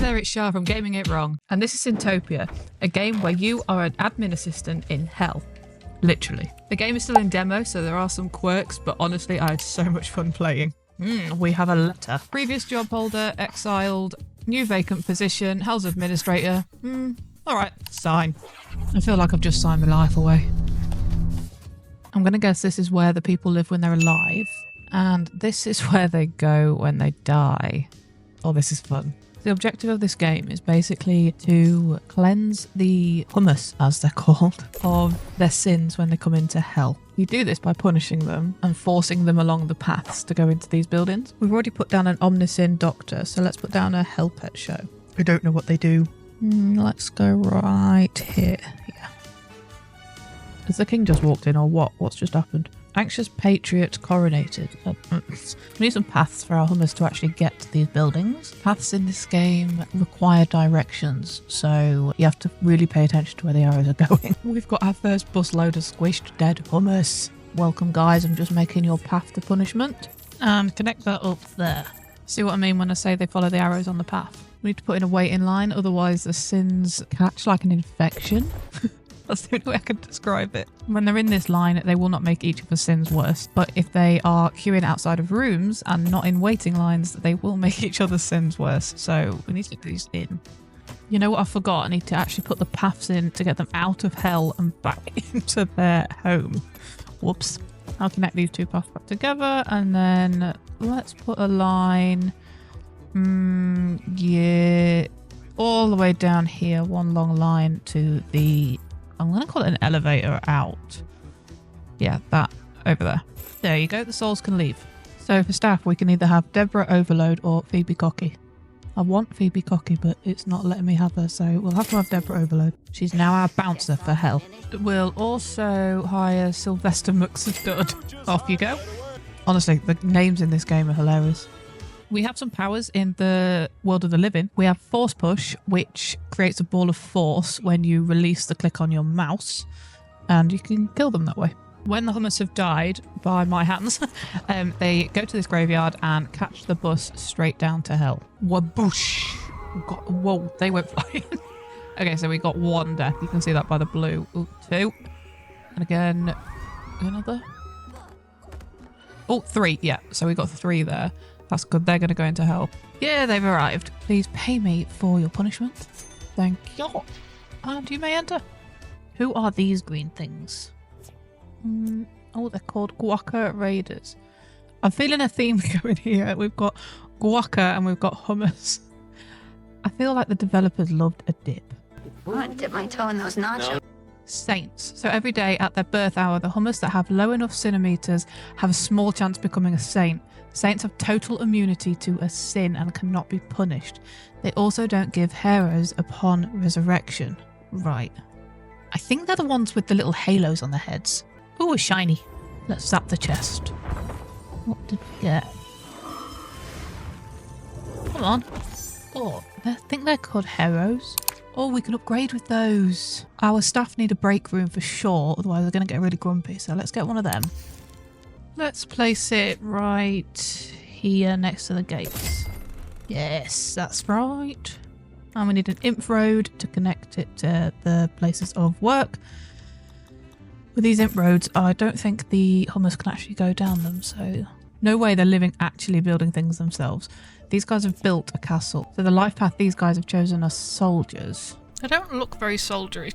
there, it's Shah from Gaming It Wrong. And this is Sintopia, a game where you are an admin assistant in hell. Literally. The game is still in demo, so there are some quirks, but honestly, I had so much fun playing. We have a letter. Previous job holder, exiled, new vacant position, hell's administrator. Alright, sign. I feel like I've just signed my life away. I'm gonna guess this is where the people live when they're alive, and this is where they go when they die. Oh, this is fun. The objective of this game is basically to cleanse the hummus, as they're called, of their sins when they come into hell. You do this by punishing them and forcing them along the paths to go into these buildings. We've already put down an omniscient doctor, so let's put down a hell pet show. I don't know what they do. Let's go right here. Yeah. Has the king just walked in or what? What's just happened? Anxious patriot coronated. We need some paths for our hummus to actually get to these buildings. Paths in this game require directions, so you have to really pay attention to where the arrows are going. We've got our first busload of squished dead hummus. Welcome guys, I'm just making your path to punishment. And connect that up there. See what I mean when I say they follow the arrows on the path? We need to put in a waiting line, otherwise the sins catch like an infection. That's the only way I can describe it. When they're in this line, they will not make each other's sins worse. But if they are queuing outside of rooms and not in waiting lines, they will make each other's sins worse. So we need to get these in. You know what I forgot? I need to actually put the paths in to get them out of hell and back into their home. Whoops. I'll connect these two paths back together. And then let's put a line. Yeah. All the way down here. One long line to the... I'm going to call it an elevator out. Yeah, that over there. There you go. The souls can leave. So for staff, we can either have Deborah Overload or Phoebe Cocky. I want Phoebe Cocky, but it's not letting me have her, so we'll have to have Deborah Overload. She's now our bouncer for hell. We'll also hire Sylvester McStud. Off you go. Honestly, the names in this game are hilarious. We have some powers in the world of the living. We have Force Push, which creates a ball of force when you release the click on your mouse, and you can kill them that way. When the hummus have died by my hands, they go to this graveyard and catch the bus straight down to hell. Waboosh! Whoa, they went flying. Okay, so we got one death. You can see that by the blue. Ooh, two. And again, another. Oh, three. Yeah, so we got three there. That's good. They're going to go into hell. Yeah, they've arrived. Please pay me for your punishment. Thank you. And you may enter. Who are these green things? Oh, they're called Guaca Raiders. I'm feeling a theme going here. We've got guaca and we've got hummus. I feel like the developers loved a dip. I want to dip my toe in those nachos. Saints. So every day at their birth hour, the hummus that have low enough centimeters have a small chance of becoming a saint. Saints have total immunity to a sin and cannot be punished. They also don't give heroes upon resurrection. Right. I think they're the ones with the little halos on their heads. Ooh, shiny. Let's zap the chest. What did we get? Come on. Oh, I think they're called heroes. Oh, we can upgrade with those. Our staff need a break room for sure, otherwise they're going to get really grumpy. So let's get one of them. Let's place it right here next to the gates. Yes, that's right. And we need an imp road to connect it to the places of work. With these imp roads, I don't think the hummus can actually go down them, so no way they're actually building things themselves. These guys have built a castle. So the life path these guys have chosen are soldiers. They don't look very soldiery.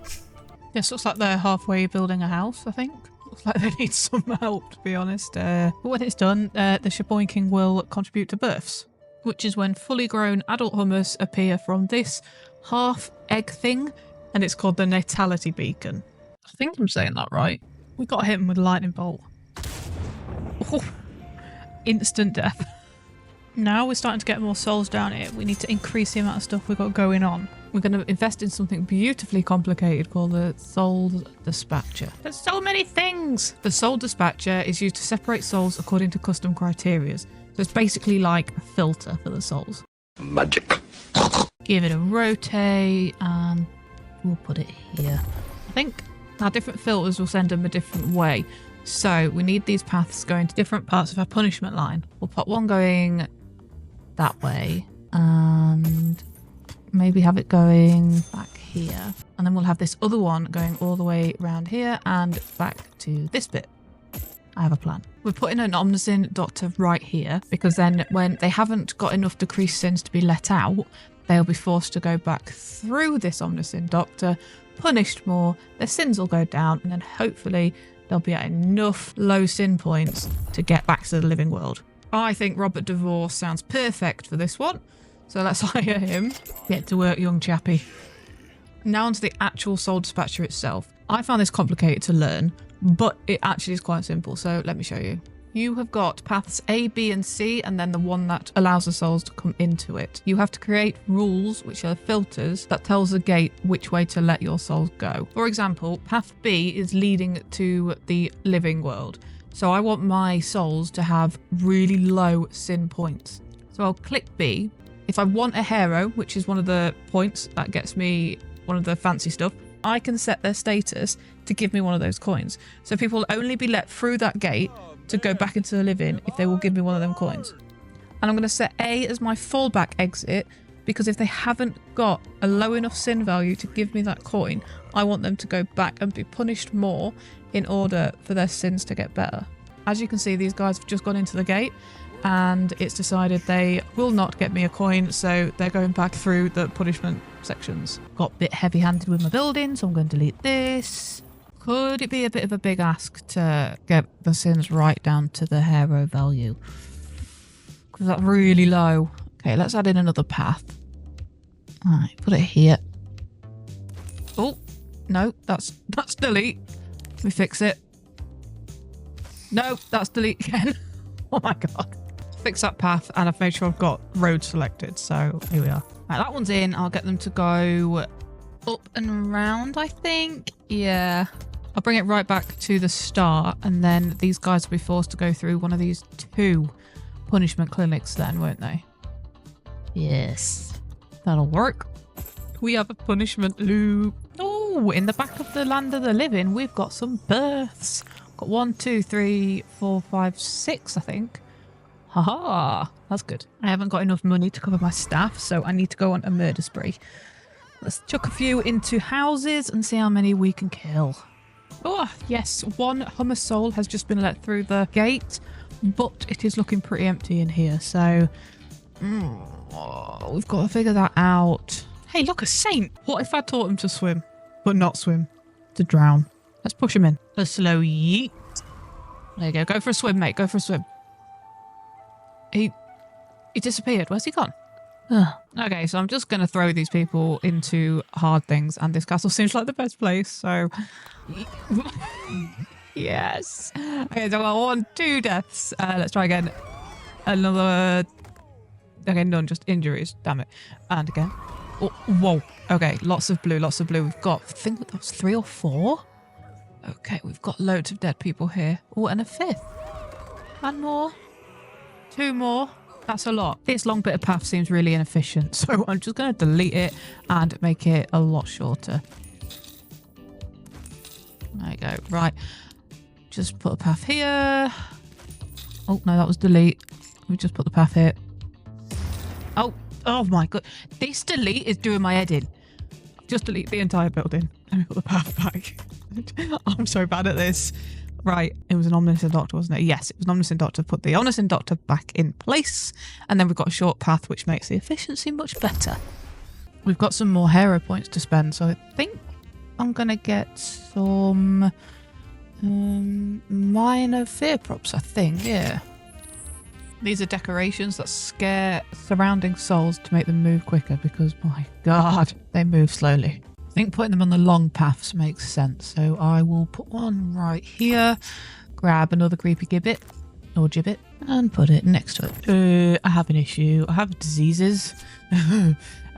This looks like they're halfway building a house, I think. Looks like they need some help, to be honest. But when it's done, the Shaboinking will contribute to births, which is when fully grown adult hummus appear from this half egg thing, and it's called the natality beacon. I think I'm saying that right. We got hit him with a lightning bolt. Oh, instant death. Now we're starting to get more souls down here. We need to increase the amount of stuff we've got going on. We're going to invest in something beautifully complicated called the Soul Dispatcher. There's so many things! The Soul Dispatcher is used to separate souls according to custom criteria. So it's basically like a filter for the souls. Magic. Give it a rotate and we'll put it here. I think our different filters will send them a different way. So we need these paths going to different parts of our punishment line. We'll put one going that way and maybe have it going back here. And then we'll have this other one going all the way around here and back to this bit. I have a plan. We're putting an Omniscient Doctor right here because then when they haven't got enough decreased sins to be let out, they'll be forced to go back through this Omniscient Doctor, punished more, their sins will go down, and then hopefully they'll be at enough low sin points to get back to the living world. I think Robert DeVore sounds perfect for this one, so let's hire him. Get to work, young chappie. Now onto the actual soul dispatcher itself. I found this complicated to learn, but it actually is quite simple, so let me show you. You have got paths A, B and C, and then the one that allows the souls to come into it. You have to create rules, which are filters, that tells the gate which way to let your souls go. For example, path B is leading to the living world. So I want my souls to have really low sin points. So I'll click B. If I want a hero, which is one of the points that gets me one of the fancy stuff, I can set their status to give me one of those coins. So people will only be let through that gate to go back into the living if they will give me one of them coins. And I'm going to set A as my fallback exit because if they haven't got a low enough sin value to give me that coin, I want them to go back and be punished more in order for their sins to get better. As you can see, these guys have just gone into the gate and it's decided they will not get me a coin, so they're going back through the punishment sections. Got a bit heavy-handed with my building, so I'm going to delete this. Could it be a bit of a big ask to get the sins right down to the hero value? Because that's really low. Okay, let's add in another path. Alright, put it here. Oh, no, that's delete. Let me fix it. No, that's delete again. Oh my god. Fix that path, and I've made sure I've got road selected, so here we are. Right, that one's in. I'll get them to go up and round, I think. Yeah. I'll bring it right back to the start, and then these guys will be forced to go through one of these 2 punishment clinics then, won't they? Yes. That'll work. We have a punishment loop. Oh, in the back of the land of the living, we've got some births. Got 1, 2, 3, 4, 5, 6, I think. Haha, that's good. I haven't got enough money to cover my staff, so I need to go on a murder spree. Let's chuck a few into houses and see how many we can kill. Oh, yes, 1 Hummer soul has just been let through the gate, but it is looking pretty empty in here, so we've got to figure that out. Hey, look, a saint. What if I taught him to swim, but not swim, to drown? Let's push him in. A slow yeet. There you go. Go for a swim, mate. Go for a swim. He disappeared. Where's he gone? Ugh. Okay, so I'm just going to throw these people into hard things, and this castle seems like the best place, so... Yes. Okay, so I want 2 deaths. Let's try again. Another... Okay, none, just injuries. Damn it. And again. Oh, whoa. Okay, lots of blue, lots of blue. We've got, I think that was 3 or 4. Okay, we've got loads of dead people here. Oh, and a 5th. And more. 2 more. That's a lot. This long bit of path seems really inefficient, so I'm just going to delete it and make it a lot shorter. There you go. Right. Just put a path here. Oh, no, that was delete. We just put the path here. Oh my god. This delete is doing my head in. Just delete the entire building and put the path back. I'm so bad at this. Right, it was an Omniscient Doctor, wasn't it? Yes, it was an Omniscient Doctor. Put the Omniscient Doctor back in place, and then we've got a short path, which makes the efficiency much better. We've got some more hero points to spend, so I think I'm going to get some minor fear props, I think, yeah. These are decorations that scare surrounding souls to make them move quicker, because, my god, they move slowly. I think putting them on the long paths makes sense, so I will put one right here, grab another creepy gibbet, or gibbet, and put it next to it. I have an issue. I have diseases,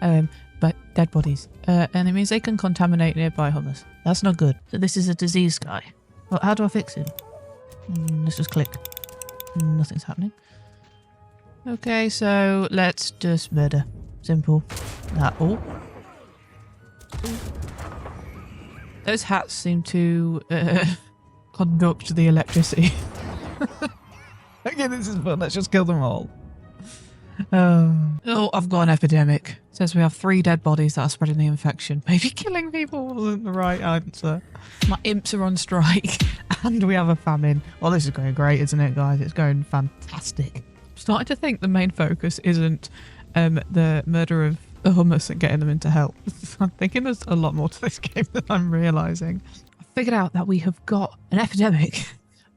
but dead bodies, and it means they can contaminate nearby hummers. That's not good. So this is a disease guy. Well, how do I fix him? Let's just click. Nothing's happening. Okay, so let's just murder. Simple. Oh. Those hats seem to conduct the electricity. Okay, this is fun. Let's just kill them all. Oh, I've got an epidemic. It says we have 3 dead bodies that are spreading the infection. Maybe killing people wasn't the right answer. My imps are on strike and we have a famine. Well, this is going great, isn't it, guys? It's going fantastic. I'm starting to think the main focus isn't the murder of the hummus and getting them into hell. I'm thinking there's a lot more to this game than I'm realising. I figured out that we have got an epidemic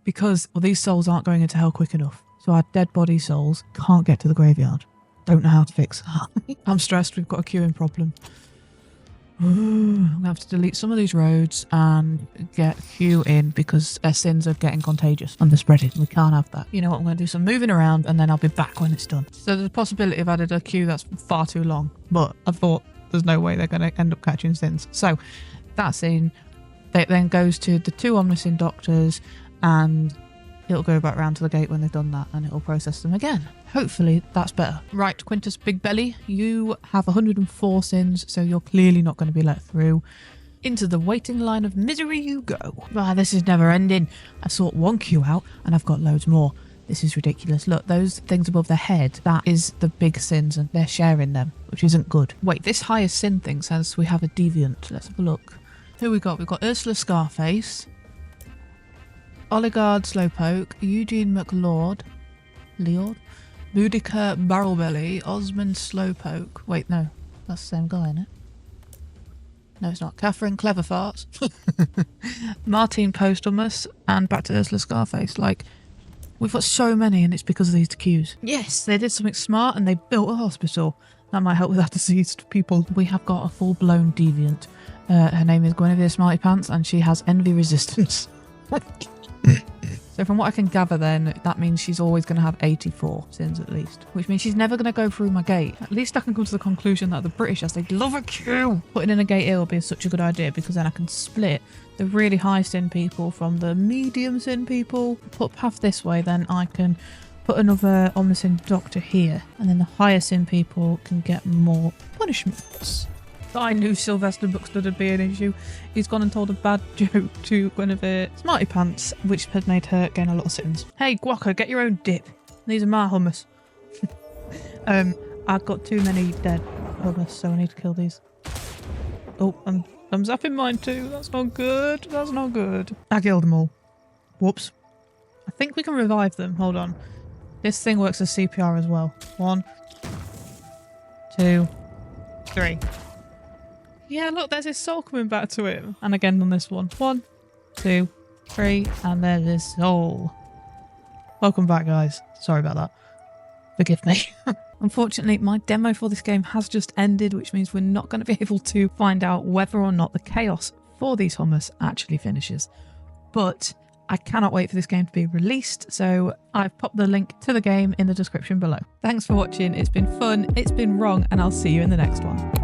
because, well, these souls aren't going into hell quick enough. So our dead body souls can't get to the graveyard. Don't know how to fix that. I'm stressed. We've got a queuing problem. I'm going to have to delete some of these roads and get queue in because their sins are getting contagious and they're spreading. We can't have that. You know what? I'm going to do some moving around and then I'll be back when it's done. So there's a possibility of adding a queue that's far too long, but I thought there's no way they're going to end up catching sins. So that scene, it then goes to the 2 omniscient doctors and it'll go back round to the gate when they've done that and it'll process them again. Hopefully that's better. Right, Quintus Big Belly, you have 104 sins, so you're clearly not going to be let through. Into the waiting line of misery you go. Ah, this is never ending. I sort 1 queue out and I've got loads more. This is ridiculous. Look, those things above their head, that is the big sins and they're sharing them, which isn't good. Wait, this highest sin thing says we have a deviant. Let's have a look. Who we got? We've got Ursula Scarface, Oligard Slowpoke, Eugene McLeod, Boudica Barrelbelly, Osmond Slowpoke. Wait, no, that's the same guy, isn't it? No, it's not. Catherine Cleverfarts, Martine Posthumus, and back to Ursula Scarface. Like, we've got so many, and it's because of these queues. Yes, they did something smart, and they built a hospital. That might help with our diseased people. We have got a full-blown deviant. Her name is Guinevere Smarty Pants, and she has envy resistance. So from what I can gather then, that means she's always going to have 84 sins at least. Which means she's never going to go through my gate. At least I can come to the conclusion that the British, as they love a queue, putting in a gate here will be such a good idea because then I can split the really high sin people from the medium sin people. Put path this way, then I can put another omniscient doctor here. And then the higher sin people can get more punishments. I knew Sylvester Buxton would be an issue. He's gone and told a bad joke to Guinevere Smarty Pants, which has made her gain a lot of sins. Hey, Guaca, get your own dip. These are my hummus. I've got too many dead hummus, so I need to kill these. Oh, I'm zapping mine too. That's not good. That's not good. I killed them all. Whoops. I think we can revive them. Hold on. This thing works as CPR as well. 1, 2, 3. Yeah, look, there's his soul coming back to him. And again on this one. 1, 2, 3, and there's his soul. Welcome back, guys. Sorry about that. Forgive me. Unfortunately, my demo for this game has just ended, which means we're not going to be able to find out whether or not the chaos for these hummus actually finishes. But I cannot wait for this game to be released, so I've popped the link to the game in the description below. Thanks for watching. It's been fun, it's been wrong, and I'll see you in the next one.